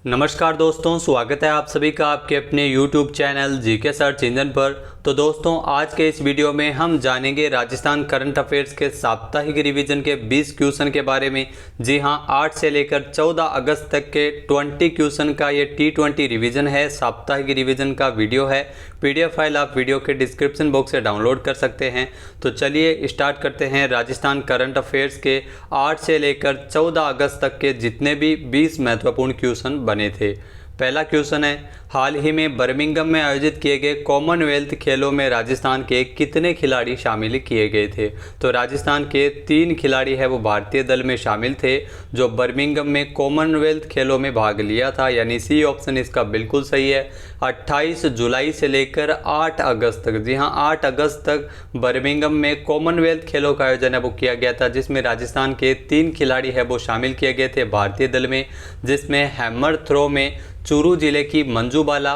नमस्कार दोस्तों, स्वागत है आप सभी का आपके अपने YouTube channel GK search engine पर। तो दोस्तों, आज के इस वीडियो में हम जानेंगे राजस्थान करंट अफेयर्स के साप्ताहिक रिवीजन के 20 क्वेश्चन के बारे में। जी हां, 8 से लेकर 14 अगस्त तक के 20 क्वेश्चन का ये T20 रिवीजन है, साप्ताहिक रिवीजन का वीडियो है। PDF फाइल आप वीडियो के डिस्क्रिप्शन बॉक्स से डाउनलोड कर सकते हैं। तो चलिए स्टार्ट करते हैं राजस्थान करंट अफेयर्स के 8 से लेकर 14 अगस्त तक के जितने भी 20 महत्वपूर्ण क्वेश्चन बने थे। पहला क्वेश्चन है, हाल ही में बर्मिंघम में आयोजित किए गए कॉमनवेल्थ खेलों में राजस्थान के कितने खिलाड़ी शामिल किए गए थे? तो राजस्थान के 3 खिलाड़ी है वो भारतीय दल में शामिल थे जो बर्मिंघम में कॉमनवेल्थ खेलों में भाग लिया था, यानी सी ऑप्शन इसका बिल्कुल सही है। 28 जुलाई से लेकर 8 अगस्त तक, जी हाँ 8 अगस्त तक बर्मिंघम में कॉमनवेल्थ खेलों का आयोजन है वो किया गया था, जिसमें राजस्थान के 3 खिलाड़ी है वो शामिल किए गए थे भारतीय दल में, जिसमें हैमर थ्रो में चूरू जिले की मंजू बाला,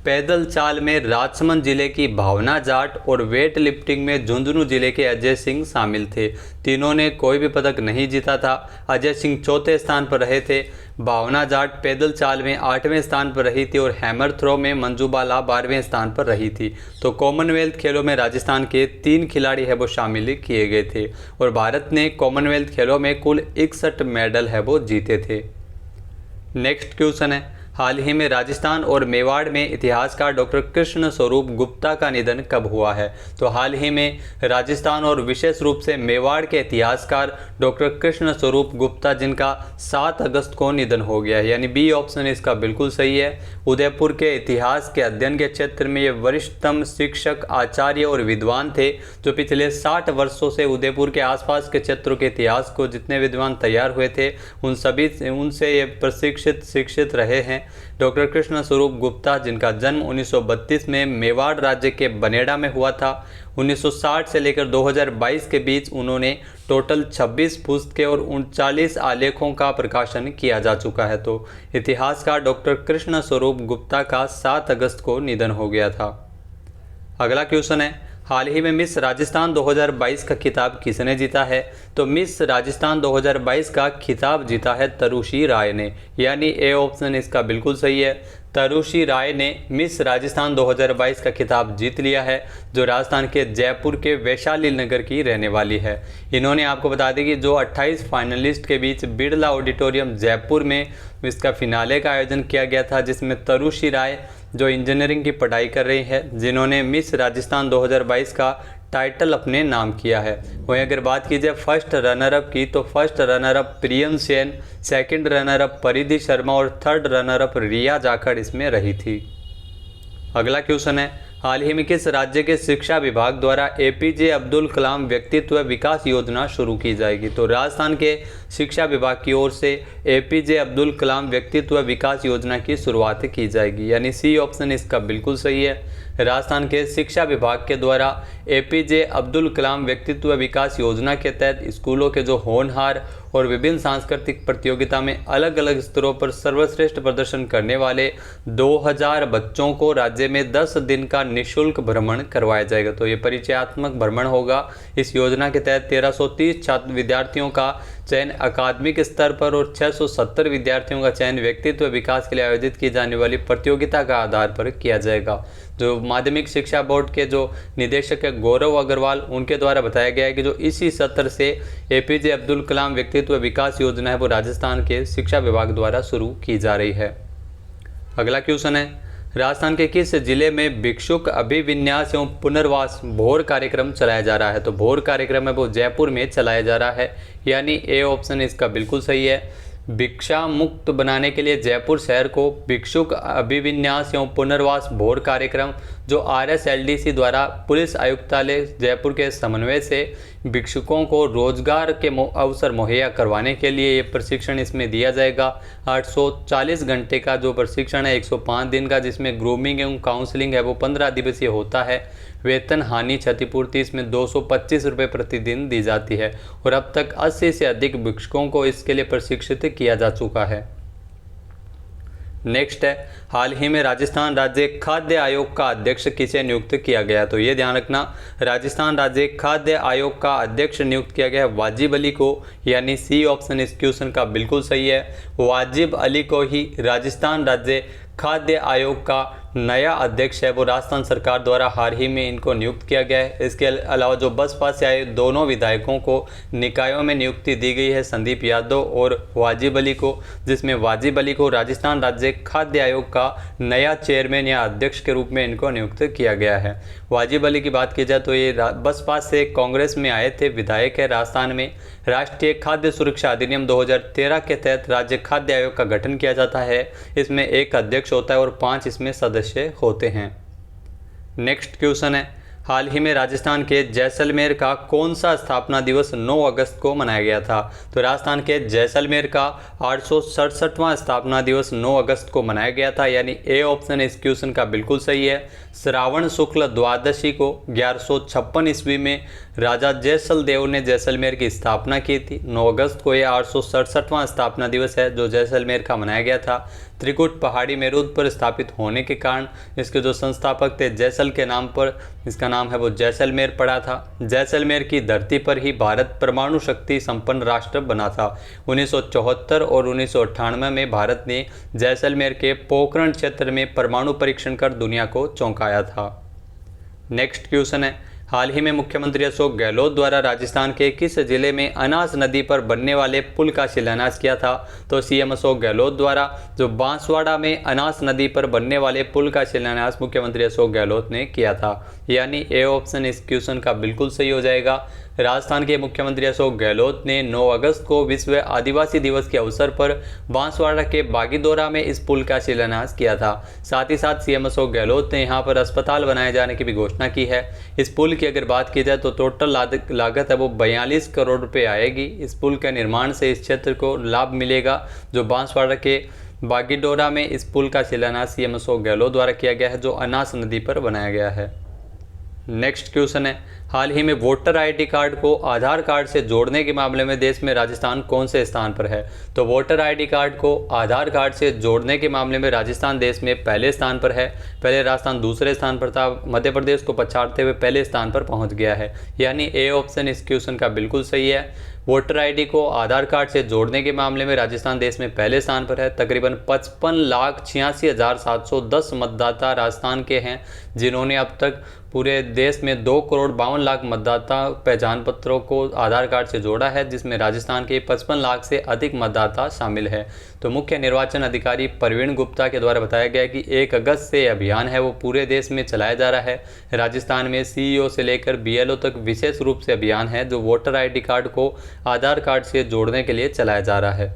पैदल चाल में राजसमंद जिले की भावना जाट और वेट लिफ्टिंग में झुंझुनू जिले के अजय सिंह शामिल थे। तीनों ने कोई भी पदक नहीं जीता था। अजय सिंह चौथे स्थान पर रहे थे, भावना जाट पैदल चाल में 8वें स्थान पर रही थी और हैमर थ्रो में मंजू बाला 12वें स्थान पर रही थी। तो कॉमनवेल्थ खेलों में राजस्थान के 3 खिलाड़ी है वो शामिल किए गए थे और भारत ने कॉमनवेल्थ खेलों में कुल 61 मेडल है वो जीते थे। नेक्स्ट क्वेश्चन है, हाल ही में राजस्थान और मेवाड़ में इतिहासकार डॉक्टर कृष्ण स्वरूप गुप्ता का निधन कब हुआ है? तो हाल ही में राजस्थान और विशेष रूप से मेवाड़ के इतिहासकार डॉक्टर कृष्ण स्वरूप गुप्ता जिनका 7 अगस्त को निधन हो गया है, यानी बी ऑप्शन इसका बिल्कुल सही है। उदयपुर के इतिहास के अध्ययन के क्षेत्र में ये वरिष्ठतम शिक्षक, आचार्य और विद्वान थे जो पिछले 60 वर्षों से उदयपुर के आसपास के क्षेत्रों के इतिहास को जितने विद्वान तैयार हुए थे उनसे ये प्रशिक्षित शिक्षित रहे हैं। डॉक्टर कृष्ण स्वरूप गुप्ता जिनका जन्म 1932 में मेवाड़ राज्य के बनेड़ा में हुआ था। 1960 से लेकर 2022 के बीच उन्होंने टोटल 26 पुस्तकें और 39 आलेखों का प्रकाशन किया जा चुका है। तो इतिहासकार डॉक्टर कृष्ण स्वरूप गुप्ता का 7 अगस्त को निधन हो गया था। अगला क्वेश्चन है, हाल ही में मिस राजस्थान 2022 का खिताब किसने जीता है? तो मिस राजस्थान 2022 का खिताब जीता है तरुषी राय ने, यानी ए ऑप्शन इसका बिल्कुल सही है। तरुषी राय ने मिस राजस्थान 2022 का खिताब जीत लिया है, जो राजस्थान के जयपुर के वैशाली नगर की रहने वाली है। इन्होंने आपको बता दें कि जो 28 फाइनलिस्ट के बीच बिरला ऑडिटोरियम जयपुर में इसका फिनाले का आयोजन किया गया था, जिसमें तरुषी राय जो इंजीनियरिंग की पढ़ाई कर रही है, जिन्होंने मिस राजस्थान 2022 का टाइटल अपने नाम किया है। वहीं अगर बात की जाए फर्स्ट रनर अप की, तो फर्स्ट रनर अप प्रियम सेन, सेकंड रनर अप परिधि शर्मा और थर्ड रनर अप रिया जाखड़ इसमें रही थी। अगला क्वेश्चन है, हाल ही में किस राज्य के शिक्षा विभाग द्वारा APJ अब्दुल कलाम व्यक्तित्व विकास योजना शुरू की जाएगी? तो राजस्थान के शिक्षा विभाग की ओर से APJ अब्दुल कलाम व्यक्तित्व विकास योजना की शुरुआत की जाएगी, यानी सी ऑप्शन इसका बिल्कुल सही है। राजस्थान के शिक्षा विभाग के द्वारा APJ अब्दुल कलाम व्यक्तित्व विकास योजना के तहत स्कूलों के जो होनहार और विभिन्न सांस्कृतिक प्रतियोगिता में अलग अलग स्तरों पर सर्वश्रेष्ठ प्रदर्शन करने वाले 2000 बच्चों को राज्य में 10 दिन का निःशुल्क भ्रमण करवाया जाएगा। तो ये परिचयात्मक भ्रमण होगा। इस योजना के तहत 1330 छात्र विद्यार्थियों का चयन अकादमिक स्तर पर और 670 विद्यार्थियों का चयन व्यक्तित्व विकास के लिए आयोजित की जाने वाली प्रतियोगिता का आधार पर किया जाएगा। जो माध्यमिक शिक्षा बोर्ड के जो निदेशक है गौरव अग्रवाल, उनके द्वारा बताया गया है कि जो इसी सत्र से APJ अब्दुल कलाम व्यक्तित्व विकास योजना है वो राजस्थान के शिक्षा विभाग द्वारा शुरू की जा रही है। अगला क्वेश्चन है, राजस्थान के किस जिले में भिक्षुक अभिविन्यास एवं पुनर्वास भोर कार्यक्रम चलाया जा रहा है? तो भोर कार्यक्रम है वो जयपुर में चलाया जा रहा है, यानी ए ऑप्शन इसका बिल्कुल सही है। भिक्षा मुक्त बनाने के लिए जयपुर शहर को भिक्षुक अभिविन्यास एवं पुनर्वास भोर कार्यक्रम जो RSLDC द्वारा पुलिस आयुक्तालय जयपुर के समन्वय से भिक्षुकों को रोजगार के अवसर मुहैया करवाने के लिए ये प्रशिक्षण इसमें दिया जाएगा। 840 घंटे का जो प्रशिक्षण है 105 दिन का, जिसमें ग्रूमिंग एवं काउंसलिंग है वो 15 दिवसीय होता है। वेतन हानि क्षतिपूर्ति इसमें 225 रुपये प्रतिदिन दी जाती है और अब तक 80 से अधिक भिक्षुकों को इसके लिए प्रशिक्षित किया जा चुका है। नेक्स्ट है, हाल ही में राजस्थान राज्य खाद्य आयोग का अध्यक्ष किसे नियुक्त किया गया? तो ये ध्यान रखना, राजस्थान राज्य खाद्य आयोग का अध्यक्ष नियुक्त किया गया है वाजिब अली को, यानी सी ऑप्शन इस क्वेश्चन का बिल्कुल सही है। वाजिब अली को ही राजस्थान राज्य खाद्य आयोग का नया अध्यक्ष है वो राजस्थान सरकार द्वारा हाल ही में इनको नियुक्त किया गया है। इसके अलावा जो बसपा से आए दोनों विधायकों को निकायों में नियुक्ति दी गई है, संदीप यादव और वाजिब अली को, जिसमें वाजिब अली को राजस्थान राज्य खाद्य आयोग का नया चेयरमैन या अध्यक्ष के रूप में इनको नियुक्त किया गया है। वाजिब अली की बात की जाए तो ये बसपा से कांग्रेस में आए थे, विधायक है राजस्थान में। राष्ट्रीय खाद्य सुरक्षा अधिनियम 2013 के तहत राज्य खाद्य आयोग का गठन किया जाता है। इसमें एक अध्यक्ष होता है और 5 इसमें सदस्य होते हैं। नेक्स्ट क्वेश्चन है, हाल ही में राजस्थान के जैसलमेर का कौन सा स्थापना दिवस 9 अगस्त को मनाया गया था? तो राजस्थान के जैसलमेर का 867वां स्थापना दिवस 9 अगस्त को मनाया गया था, यानी ए ऑप्शन इस क्वेश्चन का बिल्कुल सही है। श्रावण शुक्ल द्वादशी को 1156 ईस्वी में राजा जैसल देव ने जैसलमेर की स्थापना की थी। 9 अगस्त को यह 867वां स्थापना दिवस है जो जैसलमेर का मनाया गया था। त्रिकुट पहाड़ी मेरुद पर स्थापित होने के कारण इसके जो संस्थापक थे जैसल के नाम पर इसका नाम है वो जैसलमेर पड़ा था। जैसलमेर की धरती पर ही भारत परमाणु शक्ति संपन्न राष्ट्र बना था। 1974 और 1998 में भारत ने जैसलमेर के पोखरण क्षेत्र में परमाणु परीक्षण कर दुनिया को चौंकाया था। नेक्स्ट क्वेश्चन है, हाल ही में मुख्यमंत्री अशोक गहलोत द्वारा राजस्थान के किस जिले में अनास नदी पर बनने वाले पुल का शिलान्यास किया था? तो सीएम अशोक गहलोत द्वारा जो बांसवाड़ा में अनास नदी पर बनने वाले पुल का शिलान्यास मुख्यमंत्री अशोक गहलोत ने किया था, यानी ए ऑप्शन इस क्वेश्चन का बिल्कुल सही हो जाएगा। राजस्थान के मुख्यमंत्री अशोक गहलोत ने 9 अगस्त को विश्व आदिवासी दिवस के अवसर पर बांसवाड़ा के बागीदोरा में इस पुल का शिलान्यास किया था। साथ ही साथ सीएम अशोक गहलोत ने यहां पर अस्पताल बनाए जाने की भी घोषणा की है। इस पुल की अगर बात की जाए तो टोटल लागत है वो 42 करोड़ रुपए आएगी। इस पुल के निर्माण से इस क्षेत्र को लाभ मिलेगा। जो बांसवाड़ा के बागीदोरा में इस पुल का शिलान्यास सीएम अशोक गहलोत द्वारा किया गया है जो अनास नदी पर बनाया गया है। नेक्स्ट क्वेश्चन है, हाल ही में वोटर आईडी कार्ड को आधार कार्ड से जोड़ने के मामले में देश में राजस्थान कौन से स्थान पर है? तो वोटर आईडी कार्ड को आधार कार्ड से जोड़ने के मामले में राजस्थान देश में पहले स्थान पर है। पहले राजस्थान दूसरे स्थान पर था, मध्य प्रदेश को पछाड़ते हुए पहले स्थान पर पहुंच गया है, यानी ए ऑप्शन इस क्वेश्चन का बिल्कुल सही है। वोटर आईडी को आधार कार्ड से जोड़ने के मामले में राजस्थान देश में पहले स्थान पर है। तकरीबन 55,86,710 मतदाता राजस्थान के हैं जिन्होंने अब तक पूरे देश में 2,52,00,000 मतदाता पहचान पत्रों को आधार कार्ड से जोड़ा है, जिसमें राजस्थान के 55 लाख से अधिक मतदाता शामिल है। तो मुख्य निर्वाचन अधिकारी प्रवीण गुप्ता के द्वारा बताया गया कि 1 अगस्त से अभियान है वो पूरे देश में चलाया जा रहा है। राजस्थान में सीईओ से लेकर बीएलओ तक विशेष रूप से अभियान है जो वोटर आईडी कार्ड को आधार कार्ड से जोड़ने के लिए चलाया जा रहा है।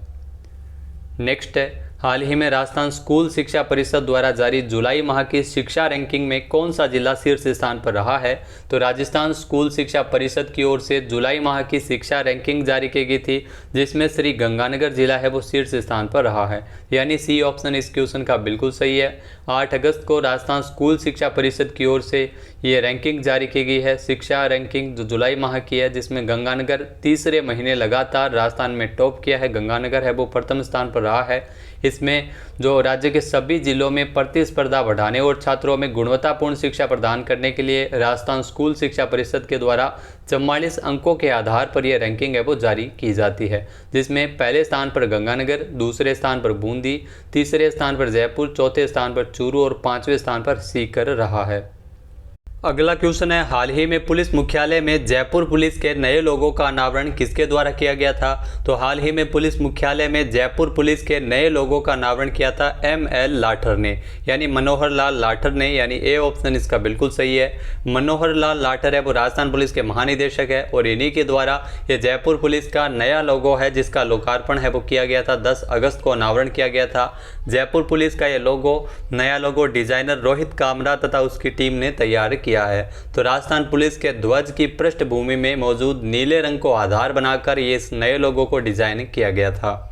नेक्स्ट है, हाल ही में राजस्थान स्कूल शिक्षा परिषद द्वारा जारी जुलाई माह की शिक्षा रैंकिंग में कौन सा जिला शीर्ष स्थान पर रहा है? तो राजस्थान स्कूल शिक्षा परिषद की ओर से जुलाई माह की शिक्षा रैंकिंग जारी की गई थी, जिसमें श्री गंगानगर जिला है वो शीर्ष स्थान पर रहा है, यानी सी ऑप्शन इस क्वेश्चन का बिल्कुल सही है। 8 अगस्त को राजस्थान स्कूल शिक्षा परिषद की ओर से ये रैंकिंग जारी की गई है, शिक्षा रैंकिंग जो जुलाई माह की है, जिसमें गंगानगर तीसरे महीने लगातार राजस्थान में टॉप किया है। गंगानगर है वो प्रथम स्थान पर रहा है। इसमें जो राज्य के सभी जिलों में प्रतिस्पर्धा बढ़ाने और छात्रों में गुणवत्तापूर्ण शिक्षा प्रदान करने के लिए राजस्थान स्कूल शिक्षा परिषद के द्वारा 44 अंकों के आधार पर यह रैंकिंग है वो जारी की जाती है, जिसमें पहले स्थान पर गंगानगर, दूसरे स्थान पर बूंदी, तीसरे स्थान पर जयपुर, चौथे स्थान पर चूरू और 5वें स्थान पर सीकर रहा है। अगला क्वेश्चन है, हाल ही में पुलिस मुख्यालय में जयपुर पुलिस के नए लोगो का अनावरण किसके द्वारा किया गया था? तो हाल ही में पुलिस मुख्यालय में जयपुर पुलिस के नए लोगो का अनावरण किया था ML लाठर ने, यानी मनोहर लाल लाठर ने, यानी ए ऑप्शन इसका बिल्कुल सही है। मनोहर लाल लाठर है वो राजस्थान पुलिस के महानिदेशक है और इन्हीं के द्वारा ये जयपुर पुलिस का नया लोगो है जिसका लोकार्पण है वो किया गया था। 10 अगस्त को अनावरण किया गया था। जयपुर पुलिस का ये लोगो, नया लोगो डिजाइनर रोहित कामरा तथा उसकी टीम ने तैयार किया है। तो राजस्थान पुलिस के ध्वज की पृष्ठभूमि में मौजूद नीले रंग को आधार बनाकर ये इस नए लोगो को डिजाइन किया गया था।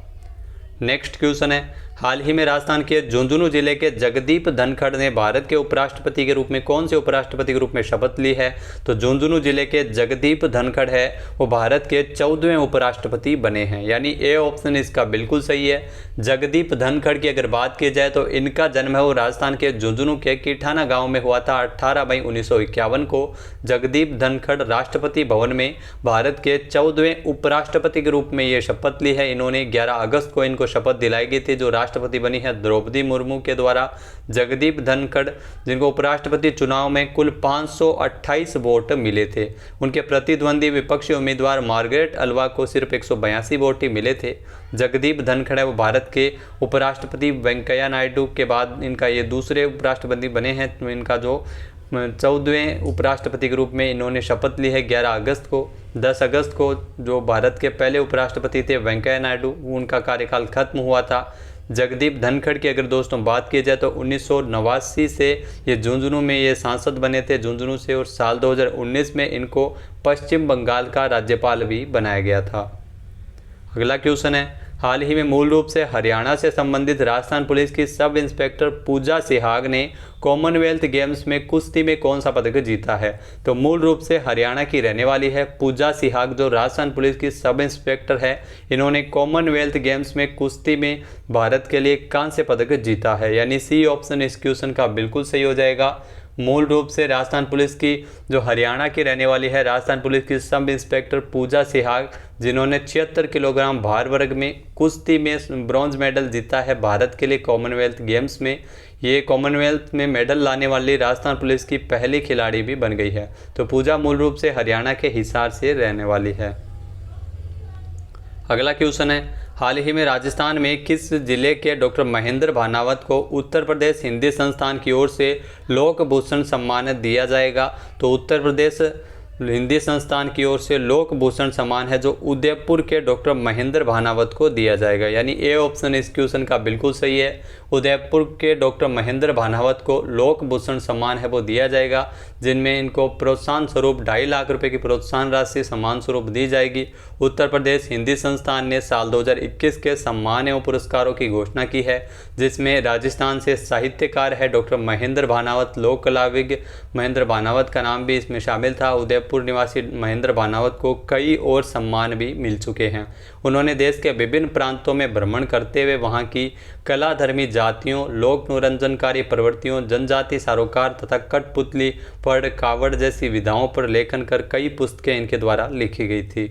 नेक्स्ट क्वेश्चन है, हाल ही में राजस्थान के झुंझुनू जिले के जगदीप धनखड़ ने भारत के उपराष्ट्रपति के रूप में कौन से उपराष्ट्रपति के रूप में शपथ ली है? तो झुंझुनू जिले के जगदीप धनखड़ है वो भारत के 14वें उपराष्ट्रपति बने हैं, यानी ए ऑप्शन इसका बिल्कुल सही है। जगदीप धनखड़ की अगर बात की जाए तो इनका जन्म है वो राजस्थान के झुंझुनू के कीठाना गाँव में हुआ था 18 मई 1951 को। जगदीप धनखड़ राष्ट्रपति भवन में भारत के 14वें उपराष्ट्रपति के रूप में ये शपथ ली है। इन्होंने 11 अगस्त को इनको शपथ दिलाई गई थी। जो राष्ट्रपति बनी है द्रौपदी मुर्मू के द्वारा। जगदीप धनखड़ जिनको उपराष्ट्रपति चुनाव में कुल 528 वोट मिले थे। उनके प्रतिद्वंदी विपक्षी उम्मीदवार मार्गरेट अल्वा को सिर्फ 182 वोट ही मिले थे। जगदीप धनखड़ है वो भारत के उपराष्ट्रपति वेंकैया नायडू के बाद इनका ये दूसरे उपराष्ट्रपति बने हैं। तो इनका जो 14वें उपराष्ट्रपति के रूप में इन्होंने शपथ ली है 11 अगस्त को। 10 अगस्त को जो भारत के पहले उपराष्ट्रपति थे वेंकैया नायडू, उनका कार्यकाल खत्म हुआ था। जगदीप धनखड़ की अगर दोस्तों बात की जाए तो 1989 से ये झुंझुनू में ये सांसद बने थे झुंझुनू से, और साल 2019 में इनको पश्चिम बंगाल का राज्यपाल भी बनाया गया था। अगला क्वेश्चन है, हाल ही में मूल रूप से हरियाणा से संबंधित राजस्थान पुलिस की सब इंस्पेक्टर पूजा सिहाग ने कॉमनवेल्थ गेम्स में कुश्ती में कौन सा पदक जीता है? तो मूल रूप से हरियाणा की रहने वाली है पूजा सिहाग, जो राजस्थान पुलिस की सब इंस्पेक्टर है। इन्होंने कॉमनवेल्थ गेम्स में कुश्ती में भारत के लिए कांस्य पदक जीता है, यानी सी ऑप्शन इस क्वेश्चन का बिल्कुल सही हो जाएगा। मूल रूप से राजस्थान पुलिस की जो हरियाणा की रहने वाली है राजस्थान पुलिस की सब इंस्पेक्टर पूजा सिहाग, जिन्होंने 76 किलोग्राम भार वर्ग में कुश्ती में ब्रॉन्ज मेडल जीता है भारत के लिए कॉमनवेल्थ गेम्स में। ये कॉमनवेल्थ में मेडल लाने वाली राजस्थान पुलिस की पहली खिलाड़ी भी बन गई है। तो पूजा मूल रूप से हरियाणा के हिसार से रहने वाली है। अगला क्वेश्चन है, हाल ही में राजस्थान में किस जिले के डॉक्टर महेंद्र भानावत को उत्तर प्रदेश हिंदी संस्थान की ओर से लोक भूषण सम्मान दिया जाएगा? तो उत्तर प्रदेश हिंदी संस्थान की ओर से लोक भूषण सम्मान है जो उदयपुर के डॉक्टर महेंद्र भानावत को दिया जाएगा, यानी ए ऑप्शन इस क्वेश्चन का बिल्कुल सही है। उदयपुर के डॉक्टर महेंद्र भानावत को लोक भूषण सम्मान है वो दिया जाएगा, जिनमें इनको प्रोत्साहन स्वरूप 2.5 लाख रुपए की प्रोत्साहन राशि सम्मान स्वरूप दी जाएगी। उत्तर प्रदेश हिंदी संस्थान ने साल 2021 के सम्मान एवं पुरस्कारों की घोषणा की है, जिसमें राजस्थान से साहित्यकार है डॉक्टर महेंद्र भानावत, लोक कलाविज्ञ महेंद्र भानावत का नाम भी इसमें शामिल था। उदयपुर निवासी महेंद्र भानावत को कई और सम्मान भी मिल चुके हैं। उन्होंने देश के विभिन्न प्रांतों में भ्रमण करते हुए वहां की कलाधर्मी जातियों, लोक मनोरंजनकारी प्रवृत्तियों, जनजाति सरोकार तथा कठपुतली पढ़ कावड़ जैसी विधाओं पर लेखन कर कई पुस्तकें इनके द्वारा लिखी गई थी।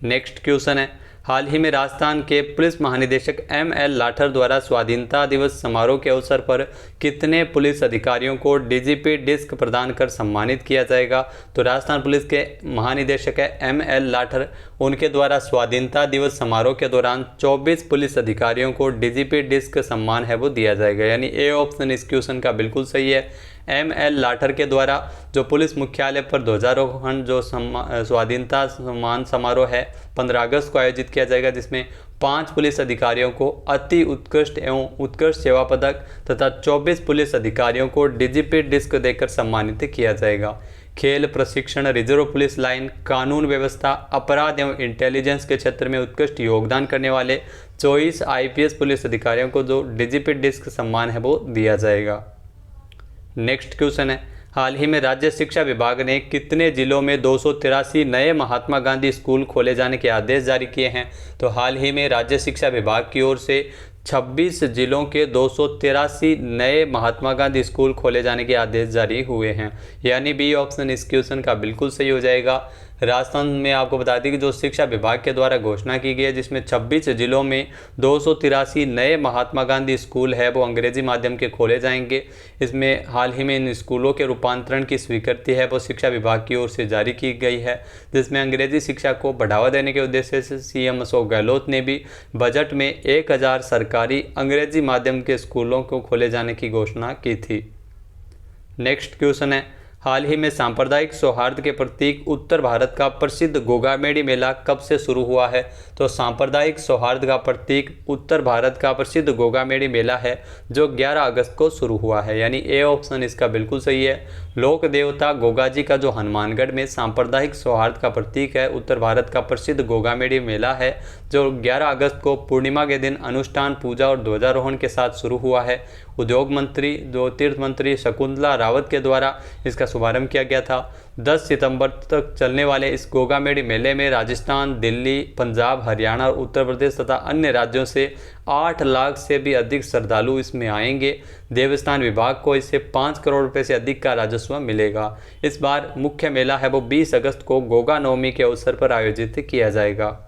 नेक्स्ट क्वेश्चन है, हाल ही में राजस्थान के पुलिस महानिदेशक ML लाठर द्वारा स्वाधीनता दिवस समारोह के अवसर पर कितने पुलिस अधिकारियों को DGP डिस्क प्रदान कर सम्मानित किया जाएगा? तो राजस्थान पुलिस के महानिदेशक है ML लाठर, उनके द्वारा स्वाधीनता दिवस समारोह के दौरान 24 पुलिस अधिकारियों को DGP डिस्क सम्मान है वो दिया जाएगा, यानी ए ऑप्शन इस क्वेश्चन का बिल्कुल सही है। ML लाठर के द्वारा जो पुलिस मुख्यालय पर ध्वजारोहण जो स्वाधीनता सम्मान समारोह है 15 अगस्त को आयोजित किया जाएगा, जिसमें 5 पुलिस अधिकारियों को अति उत्कृष्ट एवं उत्कृष्ट सेवा पदक तथा 24 पुलिस अधिकारियों को DGP डिस्क देकर सम्मानित किया जाएगा। खेल प्रशिक्षण, रिजर्व पुलिस लाइन, कानून व्यवस्था, अपराध एवं इंटेलिजेंस के क्षेत्र में उत्कृष्ट योगदान करने वाले 24 IPS पुलिस अधिकारियों को जो DGP डिस्क सम्मान है वो दिया जाएगा। नेक्स्ट क्वेश्चन है, हाल ही में राज्य शिक्षा विभाग ने कितने जिलों में 283 नए महात्मा गांधी स्कूल खोले जाने के आदेश जारी किए हैं? तो हाल ही में राज्य शिक्षा विभाग की ओर से 26 जिलों के 283 नए महात्मा गांधी स्कूल खोले जाने के आदेश जारी हुए हैं, यानी बी ऑप्शन इस क्वेश्चन का बिल्कुल सही हो जाएगा। राजस्थान में आपको बता दें कि जो शिक्षा विभाग के द्वारा घोषणा की गई है, जिसमें 26 जिलों में 283 नए महात्मा गांधी स्कूल है वो अंग्रेजी माध्यम के खोले जाएंगे। इसमें हाल ही में इन स्कूलों के रूपांतरण की स्वीकृति है वो शिक्षा विभाग की ओर से जारी की गई है, जिसमें अंग्रेजी शिक्षा को बढ़ावा देने के उद्देश्य से CM अशोक गहलोत ने भी बजट में 1000 सरकारी अंग्रेजी माध्यम के स्कूलों को खोले जाने की घोषणा की थी। नेक्स्ट क्वेश्चन है, हाल ही में सांप्रदायिक सौहार्द के प्रतीक उत्तर भारत का प्रसिद्ध गोगामेडी मेला कब से शुरू हुआ है? तो सांप्रदायिक सौहार्द का प्रतीक उत्तर भारत का प्रसिद्ध गोगामेडी मेला है जो 11 अगस्त को शुरू हुआ है, यानी ए ऑप्शन इसका बिल्कुल सही है। लोक देवता गोगाजी का जो हनुमानगढ़ में सांप्रदायिक सौहार्द का प्रतीक है, उत्तर भारत का प्रसिद्ध गोगामेडी मेला है जो 11 अगस्त को पूर्णिमा के दिन अनुष्ठान, पूजा और ध्वजारोहण के साथ शुरू हुआ है। उद्योग मंत्री जो तीर्थ मंत्री शकुंतला रावत के द्वारा इसका शुभारंभ किया गया था। 10 सितंबर तक चलने वाले इस गोगामेडी मेले में राजस्थान, दिल्ली, पंजाब, हरियाणा और उत्तर प्रदेश तथा अन्य राज्यों से 8 लाख से भी अधिक श्रद्धालु इसमें आएंगे। देवस्थान विभाग को इससे 5 करोड़ रुपए से अधिक का राजस्व मिलेगा। इस बार मुख्य मेला है वो 20 अगस्त को गोगा नवमी के अवसर पर आयोजित किया जाएगा।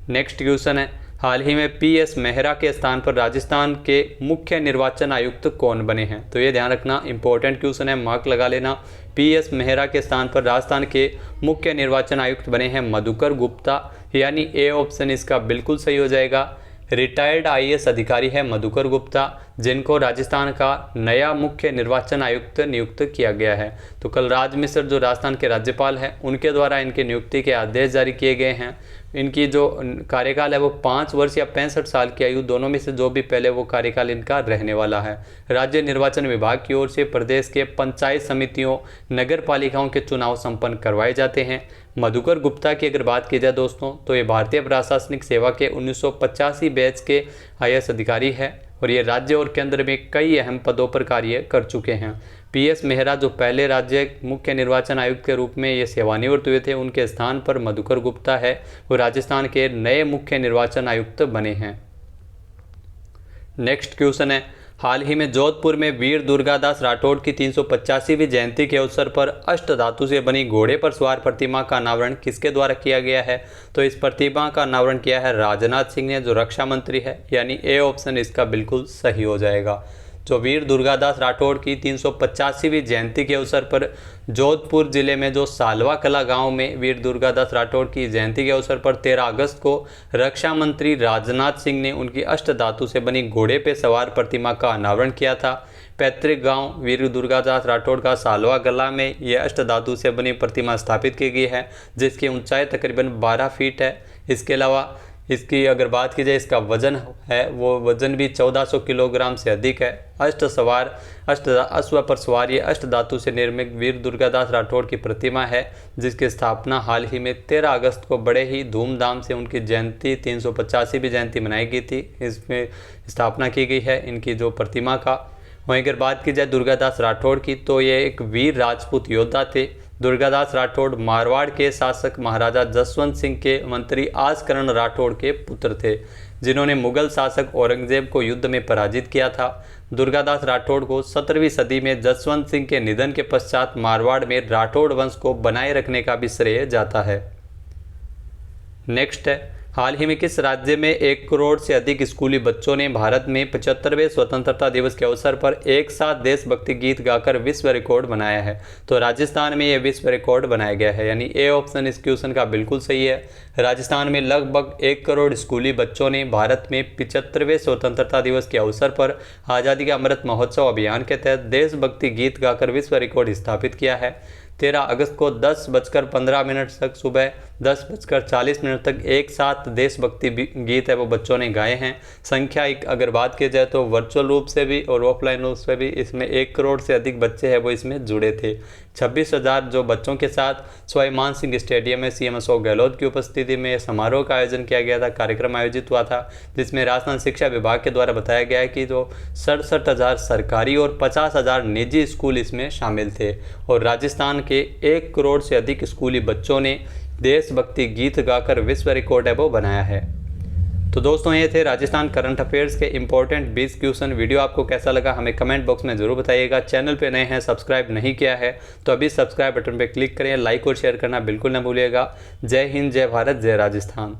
नेक्स्ट क्वेश्चन है, हाल ही में PS मेहरा के स्थान पर राजस्थान के मुख्य निर्वाचन आयुक्त कौन बने हैं? तो ये ध्यान रखना, इंपॉर्टेंट क्वेश्चन है, मार्क लगा लेना। PS मेहरा के स्थान पर राजस्थान के मुख्य निर्वाचन आयुक्त बने हैं मधुकर गुप्ता, यानी ए ऑप्शन इसका बिल्कुल सही हो जाएगा। रिटायर्ड IAS अधिकारी है मधुकर गुप्ता, जिनको राजस्थान का नया मुख्य निर्वाचन आयुक्त नियुक्त किया गया है। तो कलराज मिश्र जो राजस्थान के राज्यपाल हैं, उनके द्वारा इनकी नियुक्ति के आदेश जारी किए गए हैं। इनकी जो कार्यकाल है वो 5 वर्ष या 65 साल की आयु, दोनों में से जो भी पहले वो कार्यकाल इनका रहने वाला है। राज्य निर्वाचन विभाग की ओर से प्रदेश के पंचायत समितियों, नगर पालिकाओं के चुनाव संपन्न करवाए जाते हैं। मधुकर गुप्ता की अगर बात की जाए दोस्तों, तो ये भारतीय प्रशासनिक सेवा के 1985 बैच के IAS अधिकारी है और ये राज्य और केंद्र में कई अहम पदों पर कार्य कर चुके हैं। PS मेहरा जो पहले राज्य मुख्य निर्वाचन आयुक्त के रूप में ये सेवानिवृत्त हुए थे, उनके स्थान पर मधुकर गुप्ता है, वो राजस्थान के नए मुख्य निर्वाचन आयुक्त बने हैं। नेक्स्ट क्वेश्चन है, हाल ही में जोधपुर में वीर दुर्गादास राठौड़ की 385वीं जयंती के अवसर पर अष्ट धातु से बनी घोड़े पर सवार प्रतिमा का अनावरण किसके द्वारा किया गया है? तो इस प्रतिमा का अनावरण किया है राजनाथ सिंह ने, जो रक्षा मंत्री है, यानी ए ऑप्शन इसका बिल्कुल सही हो जाएगा। जो वीर दुर्गादास राठौड़ की 385वीं जयंती के अवसर पर जोधपुर जिले में जो सालवा कला गांव में वीर दुर्गादास राठौड़ की जयंती के अवसर पर 13 अगस्त को रक्षा मंत्री राजनाथ सिंह ने उनकी अष्ट धातु से बनी घोड़े पे सवार प्रतिमा का अनावरण किया था। पैतृक गांव वीर दुर्गादास राठौड़ का सालवा कला में यह अष्ट धातु से बनी प्रतिमा स्थापित की गई है, जिसकी ऊंचाई तकरीबन 12 फीट है। इसके अलावा इसकी अगर बात की जाए, इसका वजन है वो वजन भी 1400 किलोग्राम से अधिक है। अश्व पर सवार ये अष्ट धातु से निर्मित वीर दुर्गादास राठौड़ की प्रतिमा है, जिसकी स्थापना हाल ही में 13 अगस्त को बड़े ही धूमधाम से उनकी जयंती 385वीं जयंती मनाई गई थी, इसमें स्थापना की गई है इनकी जो प्रतिमा का। वहीं अगर बात की जाए दुर्गादास राठौड़ की, तो ये एक वीर राजपूत योद्धा थे। दुर्गादास राठौड़ मारवाड़ के शासक महाराजा जसवंत सिंह के मंत्री आसकरण राठौड़ के पुत्र थे, जिन्होंने मुगल शासक औरंगजेब को युद्ध में पराजित किया था। दुर्गादास राठौड़ को 17वीं सदी में जसवंत सिंह के निधन के पश्चात मारवाड़ में राठौड़ वंश को बनाए रखने का भी श्रेय जाता है। नेक्स्ट है, हाल ही में किस राज्य में 1 करोड़ से अधिक स्कूली बच्चों ने भारत में 75वें स्वतंत्रता दिवस के अवसर पर एक साथ देशभक्ति गीत गाकर विश्व रिकॉर्ड बनाया है? तो राजस्थान में यह विश्व रिकॉर्ड बनाया गया है, यानी ए ऑप्शन इस क्वेश्चन का बिल्कुल सही है। राजस्थान में लगभग 1 करोड़ स्कूली बच्चों ने भारत में 75वें स्वतंत्रता दिवस के अवसर पर आज़ादी का अमृत महोत्सव अभियान के तहत देशभक्ति गीत गाकर विश्व रिकॉर्ड स्थापित किया है। 13 अगस्त को 10:15 तक सुबह 10:40 तक एक साथ देशभक्ति गीत है वो बच्चों ने गाए हैं। संख्या अगर बात की जाए तो वर्चुअल रूप से भी और ऑफलाइन रूप से भी इसमें 1 करोड़ से अधिक बच्चे हैं वो इसमें जुड़े थे। 26,000 जो बच्चों के साथ सवाई मान सिंह स्टेडियम में CM अशोक गहलोत की उपस्थिति में समारोह का आयोजन किया गया था। कार्यक्रम आयोजित हुआ था, जिसमें राजस्थान शिक्षा विभाग के द्वारा बताया गया है कि जो 67,000 सरकारी और 50,000 निजी स्कूल इसमें शामिल थे और राजस्थान के 1 करोड़ से अधिक स्कूली बच्चों ने देशभक्ति गीत गाकर विश्व रिकॉर्ड है वो बनाया है। तो दोस्तों ये थे राजस्थान करंट अफेयर्स के इंपॉर्टेंट 20 क्वेश्चन। वीडियो आपको कैसा लगा हमें कमेंट बॉक्स में जरूर बताइएगा। चैनल पे नए हैं, सब्सक्राइब नहीं किया है तो अभी सब्सक्राइब बटन पे क्लिक करें। लाइक और शेयर करना बिल्कुल न भूलिएगा। जय हिंद, जय भारत, जय राजस्थान।